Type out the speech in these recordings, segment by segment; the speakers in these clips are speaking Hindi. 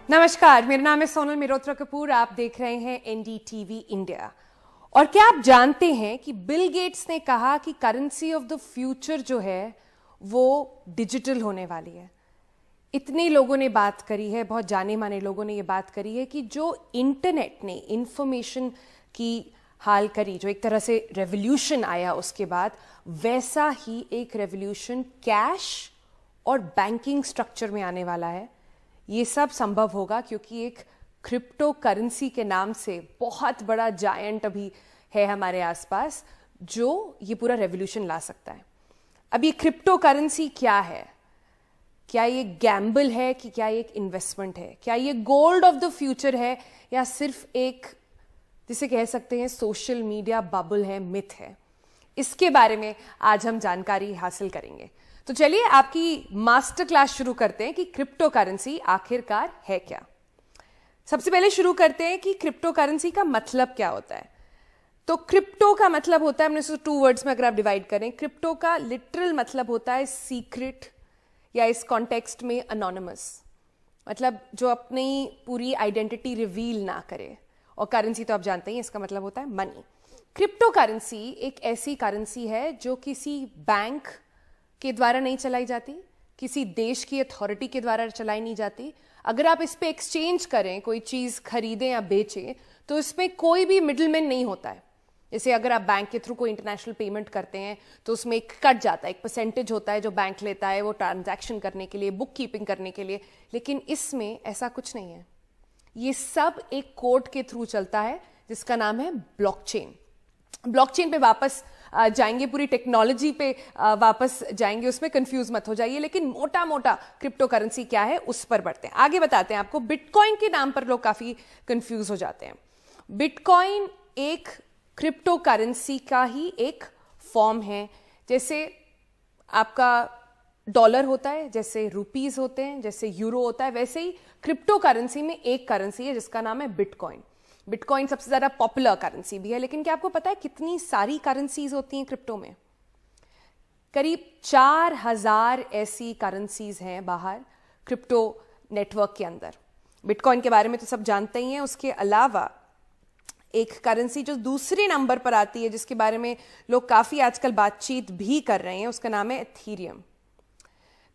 नमस्कार, मेरा नाम है सोनल मिरोत्रा कपूर। आप देख रहे हैं एनडीटीवी इंडिया। और क्या आप जानते हैं कि बिल गेट्स ने कहा कि करेंसी ऑफ द फ्यूचर जो है वो डिजिटल होने वाली है। इतने लोगों ने बात करी है, बहुत जाने माने लोगों ने ये बात करी है कि जो इंटरनेट ने इंफॉर्मेशन की हाल करी, जो एक तरह से रेवोल्यूशन आया उसके बाद, वैसा ही एक रेवोल्यूशन कैश और बैंकिंग स्ट्रक्चर में आने वाला है। ये सब संभव होगा क्योंकि एक क्रिप्टो करेंसी के नाम से बहुत बड़ा जायंट अभी है हमारे आसपास जो ये पूरा रेवोल्यूशन ला सकता है। अब ये क्रिप्टो करेंसी क्या है? क्या ये गैम्बल है कि क्या ये एक इन्वेस्टमेंट है? क्या ये गोल्ड ऑफ द फ्यूचर है या सिर्फ एक, जिसे कह सकते हैं, सोशल मीडिया बबल है, मिथ है? इसके बारे में आज हम जानकारी हासिल करेंगे। तो चलिए आपकी मास्टर क्लास शुरू करते हैं कि क्रिप्टो करेंसी आखिरकार है क्या। सबसे पहले शुरू करते हैं कि क्रिप्टो करेंसी का मतलब क्या होता है। तो क्रिप्टो का मतलब होता है, हमने इसको 2 वर्ड्स में अगर आप डिवाइड करें, क्रिप्टो का लिटरल मतलब होता है सीक्रेट, या इस कॉन्टेक्स्ट में अनोनिमस, मतलब जो अपनी पूरी आइडेंटिटी रिवील ना करे। और करेंसी तो आप जानते हैं इसका मतलब होता है मनी। क्रिप्टो करेंसी एक ऐसी करेंसी है जो किसी बैंक के द्वारा नहीं चलाई जाती, किसी देश की अथॉरिटी के द्वारा चलाई नहीं जाती। अगर आप इस पे एक्सचेंज करें, कोई चीज खरीदें या बेचें, तो इसमें कोई भी मिडलमैन नहीं होता है। जैसे अगर आप बैंक के थ्रू कोई इंटरनेशनल पेमेंट करते हैं तो उसमें एक कट जाता है, एक परसेंटेज होता है जो बैंक लेता है वो ट्रांजैक्शन करने के लिए, बुक कीपिंग करने के लिए। लेकिन इसमें ऐसा कुछ नहीं है। ये सब एक कोड के थ्रू चलता है जिसका नाम है ब्लॉकचेन। ब्लॉकचेन पे वापस जाएंगे, पूरी टेक्नोलॉजी पे वापस जाएंगे, उसमें कंफ्यूज मत हो जाइए। लेकिन मोटा मोटा क्रिप्टो करेंसी क्या है उस पर बढ़ते हैं, आगे बताते हैं आपको। बिटकॉइन के नाम पर लोग काफी कंफ्यूज हो जाते हैं। बिटकॉइन एक क्रिप्टो करेंसी का ही एक फॉर्म है। जैसे आपका डॉलर होता है, जैसे रुपीज होते हैं, जैसे यूरो होता है, वैसे ही क्रिप्टो करेंसी में एक करेंसी है जिसका नाम है बिटकॉइन। बिटकॉइन सबसे ज्यादा पॉपुलर करेंसी भी है। लेकिन क्या आपको पता है कितनी सारी करेंसीज होती हैं क्रिप्टो में? करीब 4000 ऐसी करेंसीज हैं बाहर क्रिप्टो नेटवर्क के अंदर। बिटकॉइन के बारे में तो सब जानते ही हैं। उसके अलावा एक करेंसी जो दूसरे नंबर पर आती है, जिसके बारे में लोग काफी आजकल बातचीत भी कर रहे हैं, उसका नाम है एथीरियम।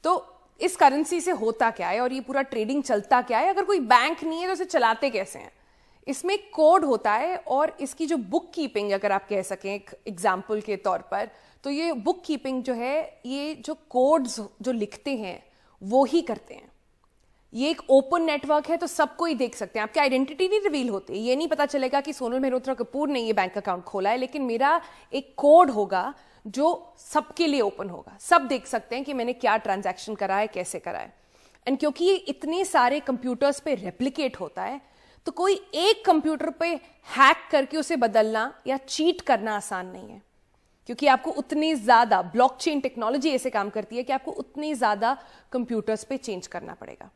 तो इस करेंसी से होता क्या है और ये पूरा ट्रेडिंग चलता क्या है? अगर कोई बैंक नहीं है तो इसे चलाते कैसे हैं? इसमें कोड होता है और इसकी जो बुक कीपिंग, अगर आप कह सकें एक एग्जाम्पल के तौर पर, तो ये बुक कीपिंग जो है, ये जो कोड्स जो लिखते हैं वो ही करते हैं। ये एक ओपन नेटवर्क है तो सबको ही देख सकते हैं। आपकी आइडेंटिटी नहीं रिवील होती, ये नहीं पता चलेगा कि सोनल मेहरोत्रा कपूर ने ये बैंक अकाउंट खोला है, लेकिन मेरा एक कोड होगा जो सबके लिए ओपन होगा। सब देख सकते हैं कि मैंने क्या ट्रांजैक्शन करा है, कैसे करा है। एंड क्योंकि ये इतने सारे कंप्यूटर्स पे रेप्लिकेट होता है तो कोई एक कंप्यूटर पे हैक करके उसे बदलना या चीट करना आसान नहीं है, क्योंकि आपको उतनी ज्यादा, ब्लॉकचेन टेक्नोलॉजी ऐसे काम करती है कि आपको उतनी ज्यादा कंप्यूटर्स पे चेंज करना पड़ेगा।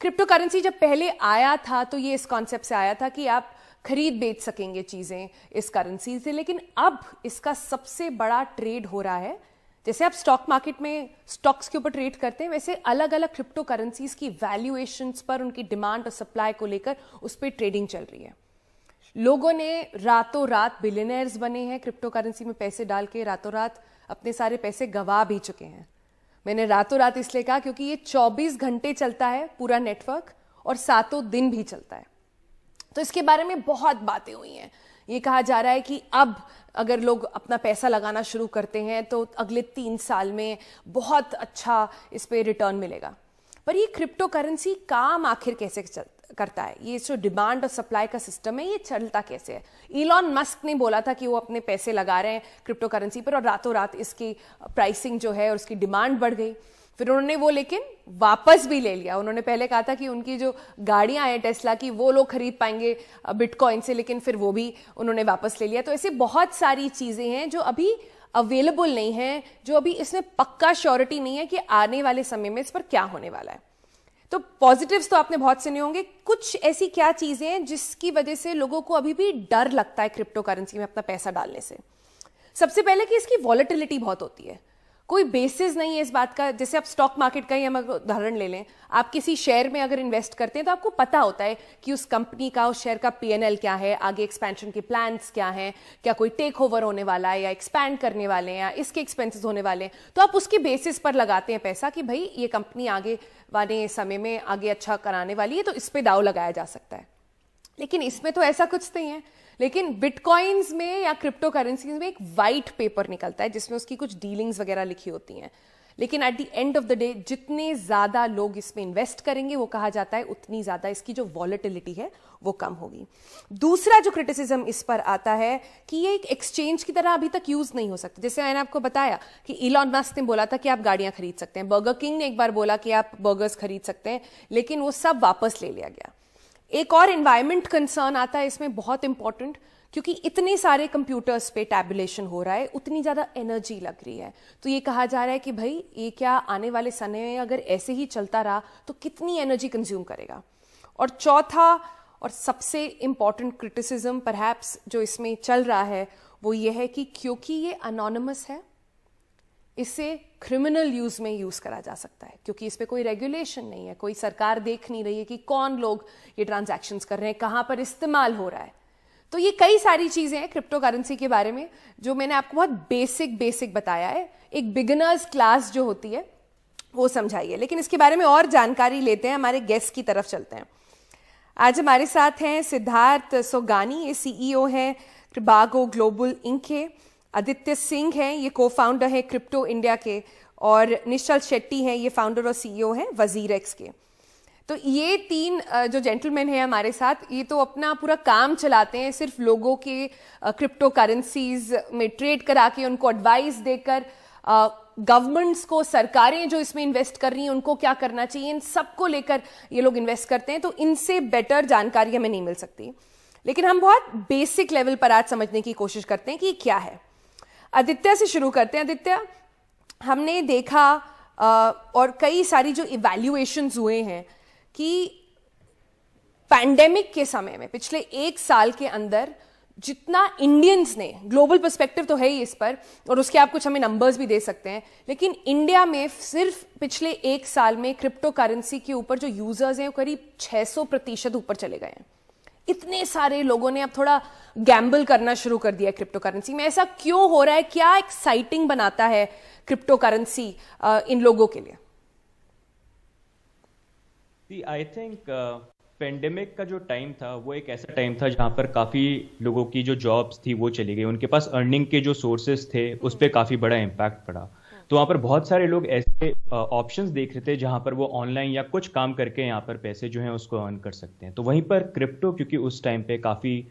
क्रिप्टो करेंसी जब पहले आया था तो ये इस कॉन्सेप्ट से आया था कि आप खरीद बेच सकेंगे चीजें इस करेंसी से। लेकिन अब इसका सबसे बड़ा ट्रेड हो रहा है। जैसे आप स्टॉक मार्केट में स्टॉक्स के ऊपर ट्रेड करते हैं, वैसे अलग अलग क्रिप्टो करेंसीज की वैल्यूएशंस पर, उनकी डिमांड और सप्लाई को लेकर उस पर ट्रेडिंग चल रही है। लोगों ने रातों रात बिलियनर्स बने हैं क्रिप्टो करेंसी में पैसे डाल के, रातों रात अपने सारे पैसे गवा भी चुके हैं। मैंने रातों रात इसलिए कहा क्योंकि ये 24 घंटे चलता है पूरा नेटवर्क और 7 दिन भी चलता है। तो इसके बारे में बहुत बातें हुई हैं। ये कहा जा रहा है कि अब अगर लोग अपना पैसा लगाना शुरू करते हैं तो अगले 3 साल में बहुत अच्छा इस पे रिटर्न मिलेगा। पर ये क्रिप्टो करेंसी काम आखिर कैसे करता है? ये जो डिमांड और सप्लाई का सिस्टम है, ये चलता कैसे है? इलॉन मस्क ने बोला था कि वो अपने पैसे लगा रहे हैं क्रिप्टो करेंसी पर और रातों रात इसकी प्राइसिंग जो है और उसकी डिमांड बढ़ गई। फिर उन्होंने वो लेकिन वापस भी ले लिया। उन्होंने पहले कहा था कि उनकी जो गाड़ियां हैं टेस्ला की, वो लोग खरीद पाएंगे बिटकॉइन से, लेकिन फिर वो भी उन्होंने वापस ले लिया। तो ऐसे बहुत सारी चीजें हैं जो अभी अवेलेबल नहीं है, जो अभी इसमें पक्का श्योरिटी नहीं है कि आने वाले समय में इस पर क्या होने वाला है। तो पॉजिटिव्स तो आपने बहुत सुने होंगे। कुछ ऐसी क्या चीजें हैं जिसकी वजह से लोगों को अभी भी डर लगता है क्रिप्टो करेंसी में अपना पैसा डालने से? सबसे पहले कि इसकी वॉलेटिलिटी बहुत होती है। कोई बेसिस नहीं है इस बात का। जैसे आप स्टॉक मार्केट का ही हम उदाहरण ले लें, आप किसी शेयर में अगर इन्वेस्ट करते हैं तो आपको पता होता है कि उस कंपनी का, उस शेयर का पीएनएल क्या है, आगे एक्सपेंशन के प्लान्स क्या हैं, क्या कोई टेक ओवर होने वाला है या एक्सपैंड करने वाले हैं या इसके एक्सपेंसेस होने वाले हैं, तो आप उसके बेसिस पर लगाते हैं पैसा कि भाई ये कंपनी आगे वाले समय में आगे अच्छा कराने वाली है, तो इस पे दाव लगाया जा सकता है। लेकिन इसमें तो ऐसा कुछ नहीं है। लेकिन बिटकॉइंस में या क्रिप्टो करेंसीज में एक वाइट पेपर निकलता है जिसमें उसकी कुछ डीलिंग्स वगैरह लिखी होती हैं, लेकिन at the end of the day जितने ज्यादा लोग इसमें इन्वेस्ट करेंगे, वो कहा जाता है उतनी ज्यादा इसकी जो वॉलेटिलिटी है वो कम होगी। दूसरा जो क्रिटिसिज्म इस पर आता है कि ये एक एक्सचेंज की तरह अभी तक यूज नहीं हो सकता। जैसे मैंने आपको बताया कि इलॉन मस्क ने बोला था कि आप गाड़ियां खरीद सकते हैं, बर्गर किंग ने एक बार बोला कि आप बर्गर्स खरीद सकते हैं, लेकिन वो सब वापस ले लिया गया। एक और एनवायरमेंट कंसर्न आता है इसमें, बहुत इंपॉर्टेंट, क्योंकि इतने सारे कंप्यूटर्स पे टैबुलेशन हो रहा है, उतनी ज्यादा एनर्जी लग रही है। तो ये कहा जा रहा है कि भाई ये क्या आने वाले समय में अगर ऐसे ही चलता रहा तो कितनी एनर्जी कंज्यूम करेगा। और चौथा और सबसे इंपॉर्टेंट क्रिटिसिज्म परहैप्स जो इसमें चल रहा है वो ये है कि क्योंकि ये अनोनिमस है, इसे क्रिमिनल यूज में यूज करा जा सकता है, क्योंकि इस पे कोई रेगुलेशन नहीं है, कोई सरकार देख नहीं रही है कि कौन लोग ये ट्रांजैक्शंस कर रहे हैं, कहां पर इस्तेमाल हो रहा है। तो ये कई सारी चीजें हैं क्रिप्टो करेंसी के बारे में जो मैंने आपको बहुत बेसिक बताया है, एक बिगिनर्स क्लास जो होती है वो समझाइए। लेकिन इसके बारे में और जानकारी लेते हैं, हमारे गेस्ट की तरफ चलते हैं। आज हमारे साथ हैं सिद्धार्थ सोगानी, ये सीईओ हैं ट्रिबागो ग्लोबल इंक के। आदित्य सिंह हैं, ये को फाउंडर है क्रिप्टो इंडिया के। और निश्चल शेट्टी हैं, ये फाउंडर और सीईओ हैं वजीरेक्स के। तो ये तीन जो जेंटलमैन हैं हमारे साथ, ये तो अपना पूरा काम चलाते हैं सिर्फ लोगों के क्रिप्टो करेंसीज में ट्रेड करा के, उनको एडवाइस देकर, गवर्नमेंट्स को, सरकारें जो इसमें इन्वेस्ट कर रही हैं उनको क्या करना चाहिए, इन सबको लेकर ये लोग इन्वेस्ट करते हैं। तो इनसे बेटर जानकारी हमें नहीं मिल सकती। लेकिन हम बहुत बेसिक लेवल पर आज समझने की कोशिश करते हैं कि क्या है। आदित्य से शुरू करते हैं। आदित्य, हमने देखा और कई सारी जो इवैल्यूएशंस हुए हैं कि पैंडेमिक के समय में पिछले एक साल के अंदर जितना इंडियंस ने, ग्लोबल पर्सपेक्टिव तो है ही इस पर और उसके आप कुछ हमें नंबर्स भी दे सकते हैं, लेकिन इंडिया में सिर्फ पिछले एक साल में क्रिप्टो करेंसी के ऊपर जो यूजर्स हैं वो करीब 600% ऊपर चले गए हैं। इतने सारे लोगों ने अब थोड़ा गैम्बल करना शुरू कर दिया क्रिप्टो करेंसी में। ऐसा क्यों हो रहा है? क्या एक्साइटिंग बनाता है क्रिप्टो करेंसी इन लोगों के लिए? आई थिंक पेंडेमिक का जो टाइम था वो एक ऐसा टाइम था जहां पर काफी लोगों की जो जॉब्स थी वो चली गई, उनके पास अर्निंग के जो सोर्सेज थे उस पर काफी बड़ा इम्पैक्ट पड़ा। तो वहां पर बहुत सारे लोग ऐसे ऑप्शंस देख रहे थे जहां पर वो ऑनलाइन या कुछ काम करके यहाँ पर पैसे जो हैं उसको अर्न कर सकते हैं। तो वहीं पर क्रिप्टो, क्योंकि उस टाइम पे काफी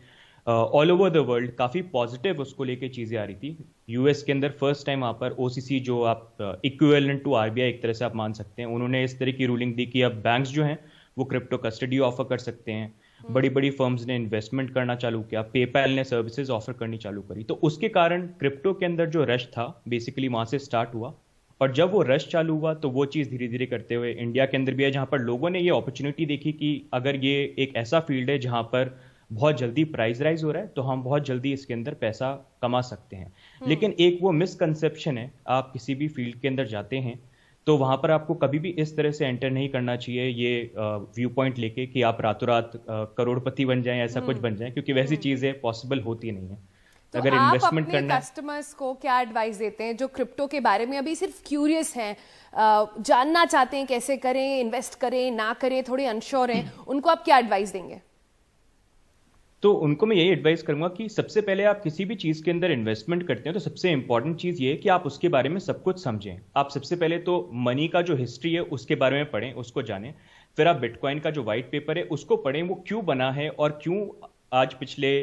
ऑल ओवर द वर्ल्ड काफी पॉजिटिव उसको लेके चीजें आ रही थी। यूएस के अंदर फर्स्ट टाइम वहां पर ओसीसी, जो आप इक्विवेलेंट टू आरबीआई एक तरह से आप मान सकते हैं, उन्होंने इस तरह की रूलिंग दी कि अब बैंक्स जो हैं वो क्रिप्टो कस्टडी ऑफर कर सकते हैं। बड़ी बड़ी फर्म्स ने इन्वेस्टमेंट करना चालू किया, पेपैल ने सर्विसेज ऑफर करनी चालू करी। तो उसके कारण क्रिप्टो के अंदर जो रश था बेसिकली वहां से स्टार्ट हुआ। और जब वो रश चालू हुआ तो वो चीज धीरे धीरे करते हुए इंडिया के अंदर भी है, जहां पर लोगों ने ये अपॉर्चुनिटी देखी कि अगर ये एक ऐसा फील्ड है जहां पर बहुत जल्दी प्राइस राइज हो रहा है तो हम बहुत जल्दी इसके अंदर पैसा कमा सकते हैं। लेकिन एक वो मिसकंसेप्शन है, आप किसी भी फील्ड के अंदर जाते हैं तो वहां पर आपको कभी भी इस तरह से एंटर नहीं करना चाहिए ये व्यू पॉइंट लेके कि आप रातों रात करोड़पति बन जाएं, ऐसा कुछ बन जाएं, क्योंकि वैसी चीजें पॉसिबल होती नहीं है। तो अगर इन्वेस्टमेंट करना, कस्टमर्स को क्या एडवाइस देते हैं जो क्रिप्टो के बारे में अभी सिर्फ क्यूरियस हैं, जानना चाहते हैं कैसे करें, इन्वेस्ट करें ना करें, थोड़े अनश्योर हैं, उनको आप क्या एडवाइस देंगे? तो उनको मैं यही एडवाइस करूंगा कि सबसे पहले आप किसी भी चीज के अंदर इन्वेस्टमेंट करते हैं तो सबसे इंपॉर्टेंट चीज ये है कि आप उसके बारे में सब कुछ समझें। आप सबसे पहले तो मनी का जो हिस्ट्री है उसके बारे में पढ़ें, उसको जानें। फिर आप बिटकॉइन का जो व्हाइट पेपर है उसको पढ़ें, वो क्यों बना है और क्यों आज पिछले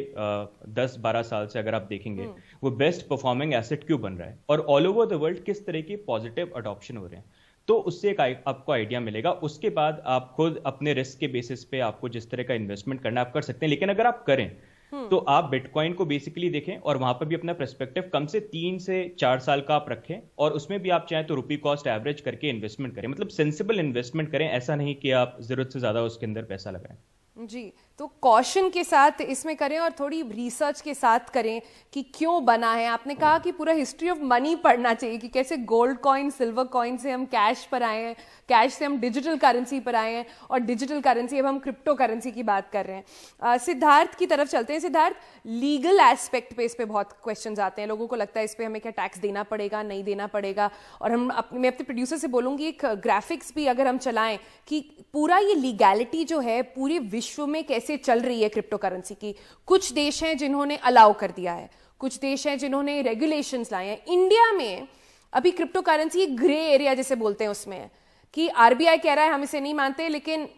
10-12 साल से अगर आप देखेंगे वो बेस्ट परफॉर्मिंग एसेट क्यों बन रहा है और ऑल ओवर द वर्ल्ड किस तरह की पॉजिटिव अडॉप्शन हो रहे हैं। तो उससे एक आपको आइडिया मिलेगा। उसके बाद आप खुद अपने रिस्क के बेसिस पे आपको जिस तरह का इन्वेस्टमेंट करना आप कर सकते हैं। लेकिन अगर आप करें तो आप बिटकॉइन को बेसिकली देखें और वहां पर भी अपना पर्सपेक्टिव कम से 3 से 4 साल का आप रखें और उसमें भी आप चाहें तो रुपी कॉस्ट एवरेज करके इन्वेस्टमेंट करें, मतलब सेंसिबल इन्वेस्टमेंट करें। ऐसा नहीं कि आप जरूरत से ज्यादा उसके अंदर पैसा लगाएं। जी, तो कॉशन के साथ इसमें करें और थोड़ी रिसर्च के साथ करें कि क्यों बना है। आपने कहा कि पूरा हिस्ट्री ऑफ मनी पढ़ना चाहिए कि कैसे गोल्ड कॉइन सिल्वर कॉइन से हम कैश पर आए हैं, कैश से हम डिजिटल करेंसी पर आए हैं, और डिजिटल करेंसी अब हम क्रिप्टो करेंसी की बात कर रहे हैं। सिद्धार्थ की तरफ चलते हैं। सिद्धार्थ, लीगल एस्पेक्ट पे इस पे बहुत क्वेश्चंस आते हैं, लोगों को लगता है इस पे हमें क्या टैक्स देना पड़ेगा, नहीं देना पड़ेगा। और मैं अपने प्रोड्यूसर से बोलूंगी एक ग्राफिक्स भी अगर हम चलाएं कि पूरा ये लीगैलिटी जो है पूरे विश्व में कैसे चल रही है क्रिप्टो करेंसी की। कुछ देश हैं जिन्होंने अलाउ कर दिया है, कुछ देश हैं जिन्होंने रेगुलेशंस लाए हैं। इंडिया में अभी क्रिप्टो करेंसी ग्रे एरिया जैसे बोलते हैं उसमें है कि आरबीआई कह रहा है हम इसे नहीं मानते, लेकिन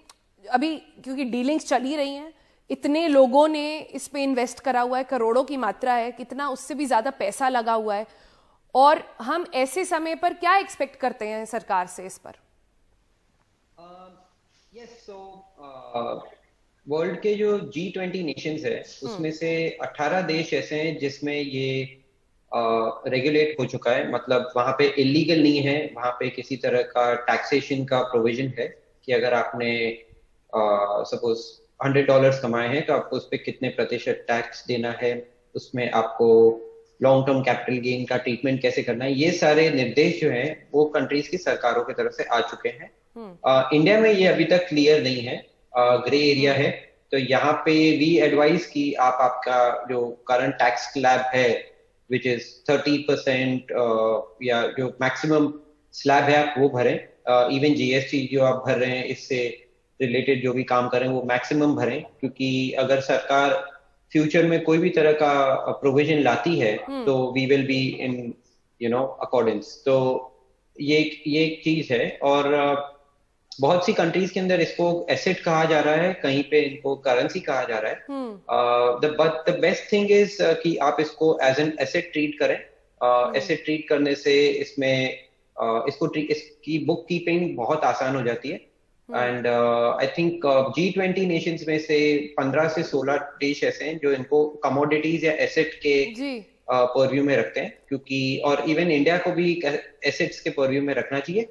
अभी क्योंकि डीलिंग्स चल ही रही हैं, इतने लोगों ने इस पे इन्वेस्ट करा हुआ है, करोड़ों की मात्रा है, कितना उससे भी ज्यादा पैसा लगा हुआ है, और हम ऐसे समय पर क्या एक्सपेक्ट करते हैं सरकार से इस पर? यस, सो वर्ल्ड के जो G20 नेशंस है उसमें से 18 देश ऐसे हैं जिसमें ये रेगुलेट हो चुका है। मतलब वहां पे इलीगल नहीं है, वहां पे किसी तरह का टैक्सेशन का प्रोविजन है कि अगर आपने सपोज $100 कमाए हैं तो आपको उस पर कितने प्रतिशत टैक्स देना है, उसमें आपको लॉन्ग टर्म कैपिटल गेन का ट्रीटमेंट कैसे करना है, ये सारे निर्देश जो हैं वो कंट्रीज की सरकारों की तरफ से आ चुके हैं। इंडिया में ये अभी तक क्लियर नहीं है, ग्रे एरिया है। तो यहाँ पे वी एडवाइस कि आप आपका जो करंट टैक्स स्लैब है विच इज 30% या जो मैक्सिमम स्लैब है आप वो भरें। इवन जीएसटी जो आप भर रहे हैं इससे रिलेटेड जो भी काम करें वो मैक्सिमम भरें, क्योंकि अगर सरकार फ्यूचर में कोई भी तरह का प्रोविजन लाती है तो we will be in accordance. तो ये एक चीज है। और बहुत सी कंट्रीज के अंदर इसको एसेट कहा जा रहा है, कहीं पे इनको करेंसी कहा जा रहा है। But the best thing is कि आप इसको एज एन एसेट ट्रीट करें। एसेट ट्रीट करने से इसकी बुक कीपिंग बहुत आसान हो जाती है। And I think G20 Nations में से 15 से 16 देश ऐसे हैं जो इनको कमोडिटीज या एसेट के परव्यू में रखते हैं, क्योंकि और इवन इंडिया को भी एसेट्स के परव्यू में रखना चाहिए,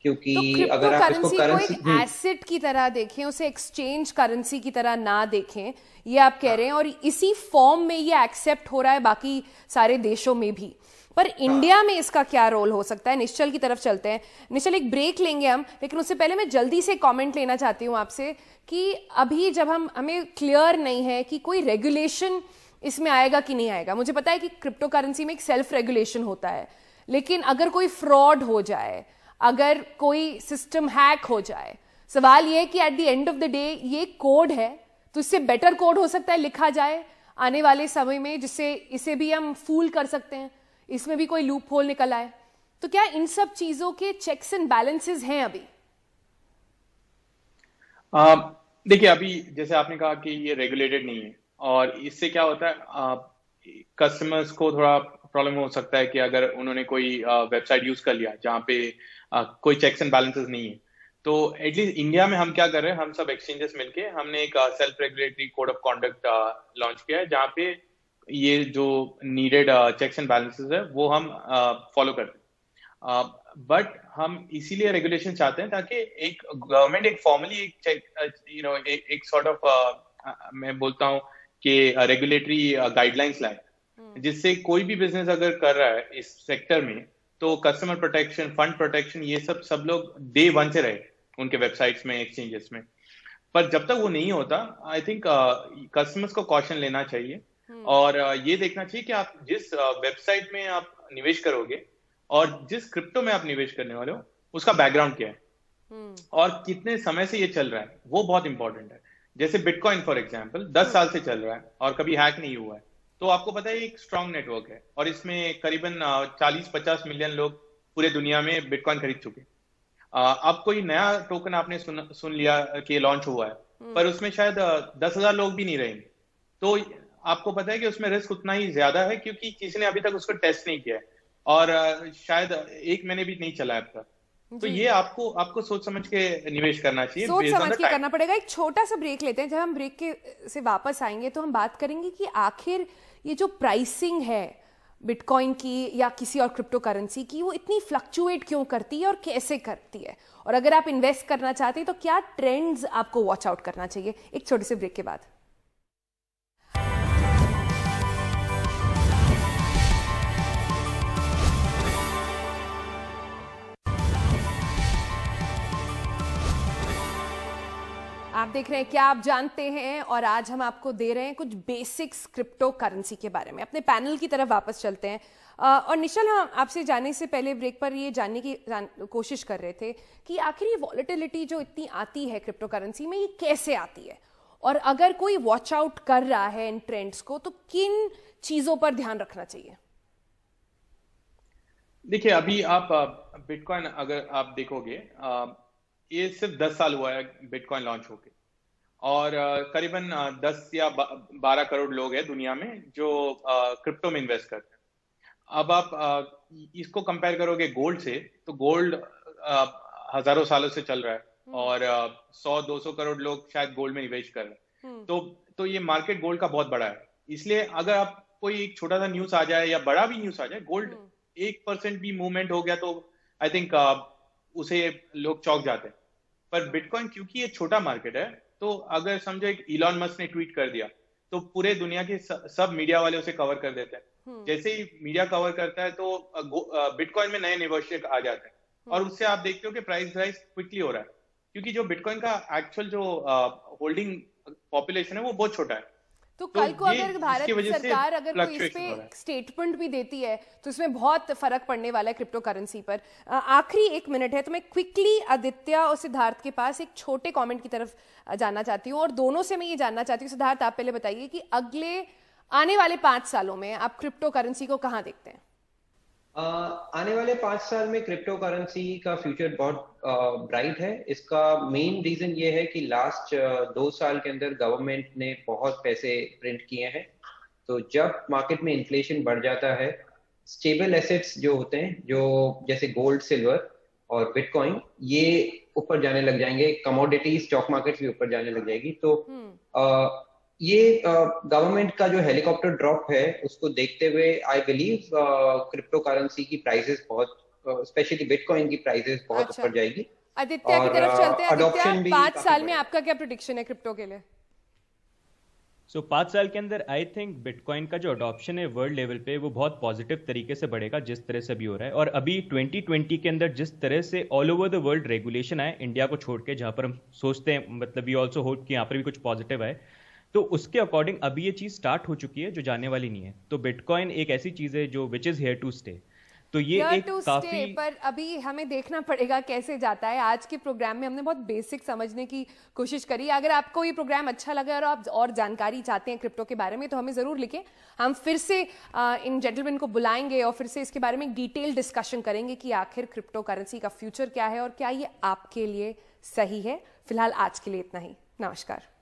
क्योंकि तो अगर आप इसको करेंसी को एक एसेट की तरह देखें, उसे एक्सचेंज करेंसी की तरह ना देखें, ये आप कह रहे हैं, और इसी फॉर्म में ये एक्सेप्ट हो रहा है बाकी सारे देशों में भी। पर इंडिया में इसका क्या रोल हो सकता है? निश्चल की तरफ चलते हैं। निश्चल, एक ब्रेक लेंगे हम, लेकिन उससे पहले मैं जल्दी से कमेंट लेना चाहती हूं आपसे कि अभी जब हमें क्लियर नहीं है कि कोई रेगुलेशन इसमें आएगा कि नहीं आएगा। मुझे पता है कि क्रिप्टो करेंसी में एक सेल्फ रेगुलेशन होता है, लेकिन अगर कोई फ्रॉड हो जाए, अगर कोई सिस्टम हैक हो जाए, सवाल ये है कि at the end of the day ये कोड है, तो इससे बेटर कोड हो सकता है लिखा जाए आने वाले समय में, जिससे इसे भी हम फूल कर सकते हैं, इसमें भी कोई लूप होल निकल आए। तो क्या इन सब चीजों के चेक्स एंड बैलेंसेस हैं अभी? देखिए, अभी जैसे आपने कहा कि ये रेगुलेटेड नहीं है, और इससे क्या होता है कस्टमर्स को थोड़ा प्रॉब्लम हो सकता है कि अगर उन्होंने कोई वेबसाइट यूज कर लिया जहाँ पे कोई चेक्स एंड बैलेंसेस नहीं है। तो एटलीस्ट इंडिया में हम क्या कर रहे हैं, हम सब एक्सचेंजेस मिलके हमने एक self regulatory code of conduct launch किया है, जहाँ पे ये जो नीडेड चेक्स एंड बैलेंसेस है वो हम फॉलो करते हैं। बट हम इसीलिए रेगुलेशन चाहते हैं ताकि एक गवर्नमेंट एक फॉर्मली एक चेक एक सॉर्ट ऑफ मैं बोलता हूँ कि रेगुलेटरी गाइडलाइंस लाए, जिससे कोई भी बिजनेस अगर कर रहा है इस सेक्टर में तो कस्टमर प्रोटेक्शन, फंड प्रोटेक्शन, ये सब लोग डे वन से रहे उनके वेबसाइट्स में, एक्सचेंजेस में। पर जब तक वो नहीं होता, आई थिंक कस्टमर्स को कॉशन लेना चाहिए और ये देखना चाहिए कि आप जिस वेबसाइट में आप निवेश करोगे और जिस क्रिप्टो में आप निवेश करने वाले हो उसका बैकग्राउंड क्या है और कितने समय से ये चल रहा है, वो बहुत इंपॉर्टेंट है। जैसे बिटकॉइन फॉर एग्जांपल 10 साल से चल रहा है और कभी हैक नहीं हुआ है, तो आपको पता है एक स्ट्रांग नेटवर्क है और इसमें करीबन 40-50 मिलियन लोग पूरे दुनिया में बिटकॉइन खरीद चुके। अब कोई नया टोकन आपने सुन लिया कि लॉन्च हुआ है, पर उसमें शायद 10,000 लोग भी नहीं रहेंगे, तो आपको पता है कि उसमें रिस्क उतना ही ज्यादा है क्योंकि किसी ने अभी तक उसको टेस्ट नहीं किया है और शायद 1 महीने भी नहीं चला है अब तक। तो ये आपको सोच समझ के निवेश करना चाहिए, सोच समझ के करना पड़ेगा। एक छोटा सा ब्रेक लेते हैं, जब हम ब्रेक से वापस आएंगे तो हम बात करेंगे कि आखिर ये जो प्राइसिंग है बिटकॉइन की या किसी और क्रिप्टो करेंसी की, वो इतनी फ्लक्चुएट क्यों करती है और कैसे करती है, और अगर आप इन्वेस्ट करना चाहते हैं तो क्या ट्रेंड्स आपको वॉच आउट करना चाहिए। एक छोटे से ब्रेक के बाद। आप देख रहे हैं क्या आप जानते हैं, और आज हम आपको दे रहे हैं कुछ बेसिक्स क्रिप्टो करेंसी के बारे में। अपने पैनल की तरफ वापस चलते हैं। और निश्चल, हम आपसे जाने से पहले ब्रेक पर ये जानने की कोशिश कर रहे थे कि आखिर ये वॉलेटिलिटी जो इतनी आती है क्रिप्टो करेंसी में, ये कैसे आती है, और अगर कोई वॉच आउट कर रहा है इन ट्रेंड्स को तो किन चीजों पर ध्यान रखना चाहिए। देखिए, अभी आप बिटकॉइन अगर आप देखोगे, ये सिर्फ 10 साल हुआ है बिटकॉइन लॉन्च होके, और करीबन 10 या 12 करोड़ लोग हैं दुनिया में जो क्रिप्टो में इन्वेस्ट करते हैं। अब आप इसको कंपेयर करोगे गोल्ड से, तो गोल्ड हजारों सालों से चल रहा है, और 100-200 करोड़ लोग शायद गोल्ड में निवेश कर रहे हैं। तो ये मार्केट गोल्ड का बहुत बड़ा है। इसलिए अगर आप कोई एक छोटा सा न्यूज आ जाए या बड़ा भी न्यूज आ जाए, गोल्ड 1% भी मूवमेंट हो गया तो आई थिंक उसे लोग चौंक जाते हैं। पर बिटकॉइन क्योंकि ये छोटा मार्केट है, तो अगर समझो एक इलॉन मस्क ने ट्वीट कर दिया तो पूरे दुनिया के सब मीडिया वाले उसे कवर कर देते हैं। जैसे ही मीडिया कवर करता है तो बिटकॉइन में नए निवेशक आ जाते हैं, और उससे आप देखते हो कि प्राइस राइज क्विकली हो रहा है, क्योंकि जो बिटकॉइन का एक्चुअल जो होल्डिंग पॉपुलेशन है वो बहुत छोटा है। तो कल को अगर भारत सरकार अगर कोई इस पे स्टेटमेंट भी देती है तो इसमें बहुत फर्क पड़ने वाला है क्रिप्टो करेंसी पर। आखिरी 1 मिनट है तो मैं क्विकली आदित्य और सिद्धार्थ के पास एक छोटे कमेंट की तरफ जाना चाहती हूँ, और दोनों से मैं ये जानना चाहती हूँ। सिद्धार्थ, आप पहले बताइए कि अगले आने वाले 5 सालों में आप क्रिप्टो करेंसी को कहाँ देखते हैं। आने वाले 5 साल में क्रिप्टो करेंसी का फ्यूचर बहुत ब्राइट है। इसका मेन रीजन ये है कि लास्ट 2 साल के अंदर गवर्नमेंट ने बहुत पैसे प्रिंट किए हैं। तो जब मार्केट में इन्फ्लेशन बढ़ जाता है, स्टेबल एसेट्स जो होते हैं, जो जैसे गोल्ड, सिल्वर और बिटकॉइन, ये ऊपर जाने लग जाएंगे। कमोडिटी स्टॉक मार्केट भी ऊपर जाने लग जाएगी। तो ये गवर्नमेंट का जो हेलीकॉप्टर ड्रॉप है उसको देखते हुए आई बिलीव क्रिप्टो करेंसी की प्राइसेस बहुत, स्पेशली बिटकॉइन की प्राइसेस बहुत ऊपर जाएगी। आदित्य की तरफ चलते हैं। आदित्य, 5 साल में आपका क्या प्रेडिक्शन है क्रिप्टो के लिए? 5 साल के अंदर आई थिंक बिटकॉइन का जो अडॉप्शन है वर्ल्ड लेवल पे वो बहुत पॉजिटिव तरीके से बढ़ेगा, जिस तरह से अभी हो रहा है। और अभी 2020 के अंदर जिस तरह से all over the world regulation आए, इंडिया को छोड़ के, जहां पर हम सोचते हैं मतलब वी ऑल्सो होप कि यहाँ पर भी कुछ पॉजिटिव आए, तो उसके अकॉर्डिंग अभी ये चीज स्टार्ट हो चुकी है जो जाने वाली नहीं है। तो बिटकॉइन एक ऐसी चीज है जो which is here to stay. तो ये एक काफी, पर अभी हमें देखना पड़ेगा कैसे जाता है। आज के प्रोग्राम में हमने बहुत बेसिक समझने की कोशिश करी। अगर आपको ये प्रोग्राम अच्छा लगा और आप और जानकारी चाहते हैं क्रिप्टो के बारे में तो हमें जरूर लिखें। हम फिर से इन जेंटलमैन को बुलाएंगे और फिर से इसके बारे में डिटेल डिस्कशन करेंगे कि आखिर क्रिप्टो करेंसी का फ्यूचर क्या है और क्या ये आपके लिए सही है। फिलहाल आज के लिए इतना ही। नमस्कार।